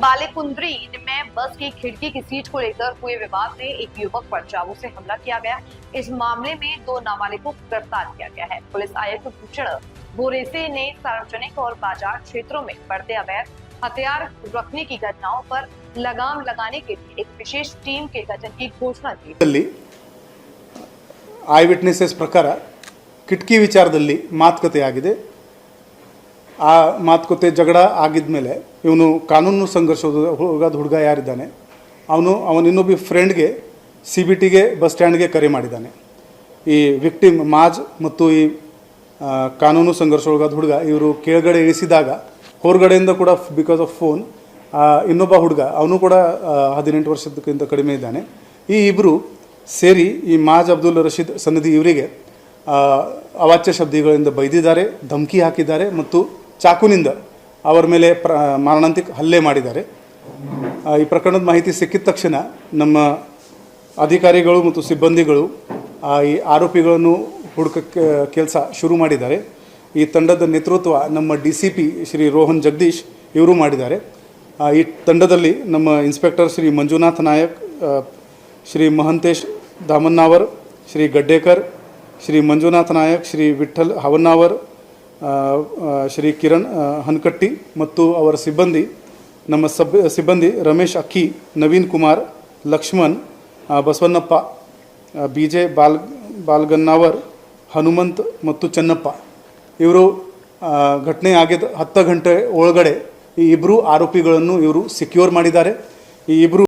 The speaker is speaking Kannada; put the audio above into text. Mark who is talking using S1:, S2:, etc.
S1: बालेकुंद्री में बस की खिड़की की सीट को लेकर हुए विवाद में एक युवक पर चाकू से हमला किया गया। इस मामले में 2 नाबालिगों को गिरफ्तार किया गया है। पुलिस आयुक्त भूषण बोरेसे ने सार्वजनिक और बाजार क्षेत्रों में बढ़ते अवैध हथियार रखने की घटनाओं पर लगाम लगाने के लिए एक विशेष टीम के गठन की घोषणा की।
S2: ಐ ವಿಟ್ನೆಸಸ್ ಪ್ರಕಾರ ಕಿಟಕಿ ವಿಚಾರದಲ್ಲಿ ಮಾತುಕತೆ ಆಗಿದೆ. ಆ ಮಾತುಕತೆ ಜಗಳ ಆಗಿದ್ಮೇಲೆ ಇವನು ಕಾನೂನು ಸಂಘರ್ಷದ ಹುಡುಗ ಯಾರಿದ್ದಾನೆ ಅವನು ಇನ್ನೊಬ್ಬ ಫ್ರೆಂಡ್ಗೆ CBTಗೆ ಬಸ್ ಸ್ಟ್ಯಾಂಡ್ಗೆ ಕರೆ ಮಾಡಿದ್ದಾನೆ. ಈ ವಿಕ್ಟಿಮ್ ಮಾಜ್ ಮತ್ತು ಈ ಕಾನೂನು ಸಂಘರ್ಷದ ಹುಡುಗ ಇವರು ಕೆಳಗಡೆ ಇಳಿಸಿದಾಗ ಹೊರಗಡೆಯಿಂದ ಕೂಡ ಬಿಕಾಸ್ ಆಫ್ ಫೋನ್ ಇನ್ನೊಬ್ಬ ಹುಡುಗ ಅವನು ಕೂಡ 18 ವರ್ಷಕ್ಕಿಂತ ಕಡಿಮೆ ಇದ್ದಾನೆ. ಈ ಇಬ್ಬರು ಸೇರಿ ಈ ಮಾಜ್ ಅಬ್ದುಲ್ ರಶೀದ್ ಸನದಿ ಇವರಿಗೆ ಅವಾಚ್ಯ ಶಬ್ದಗಳಿಂದ ಬೈದಿದ್ದಾರೆ, ಧಮಕಿ ಹಾಕಿದ್ದಾರೆ ಮತ್ತು ಚಾಕುನಿಂದ ಅವರ ಮೇಲೆ ಮಾರಣಾಂತಿಕ ಹಲ್ಲೆ ಮಾಡಿದ್ದಾರೆ. ಈ ಪ್ರಕರಣದ ಮಾಹಿತಿ ಸಿಕ್ಕಿದ ತಕ್ಷಣ ನಮ್ಮ ಅಧಿಕಾರಿಗಳು ಮತ್ತು ಸಿಬ್ಬಂದಿಗಳು ಈ ಆರೋಪಿಗಳನ್ನು ಹುಡುಕಕ್ಕೆ ಕೆಲಸ ಶುರು ಮಾಡಿದ್ದಾರೆ. ಈ ತಂಡದ ನೇತೃತ್ವ ನಮ್ಮ DCP ಶ್ರೀ ರೋಹನ್ ಜಗದೀಶ್ ಇವರು ಮಾಡಿದ್ದಾರೆ. ಈ ತಂಡದಲ್ಲಿ ನಮ್ಮ ಇನ್ಸ್ಪೆಕ್ಟರ್ ಶ್ರೀ ಮಂಜುನಾಥ್ ನಾಯಕ್, ಶ್ರೀ ಮಹಂತೇಶ್ ದಾಮನ್ನಾವರ್, ಶ್ರೀ ಗಡ್ಡೇಕರ್, ಶ್ರೀ ಮಂಜುನಾಥ್ ನಾಯಕ್, ಶ್ರೀ ವಿಠಲ್ ಹವನ್ನಾವರ್, ಶ್ರೀ ಕಿರಣ್ ಹನ್ಕಟ್ಟಿ ಮತ್ತು ಅವರ ಸಿಬ್ಬಂದಿ ನಮ್ಮ ಸಿಬ್ಬಂದಿ ರಮೇಶ್ ಅಕ್ಕಿ, ನವೀನ್ ಕುಮಾರ್, ಲಕ್ಷ್ಮಣ್, ಬಸವಣ್ಣಪ್ಪ, BJ ಬಾಲ್ಗನ್ನಾವರ್, ಹನುಮಂತ್ ಮತ್ತು ಚೆನ್ನಪ್ಪ ಇವರು ಘಟನೆ ಆಗಿದ್ದ 10 ಗಂಟೆ ಒಳಗಡೆ ಈ ಇಬ್ಬರು ಆರೋಪಿಗಳನ್ನು ಇವರು ಸಿಕ್ಯೂರ್ ಮಾಡಿದ್ದಾರೆ. ಈ ಇಬ್ಬರು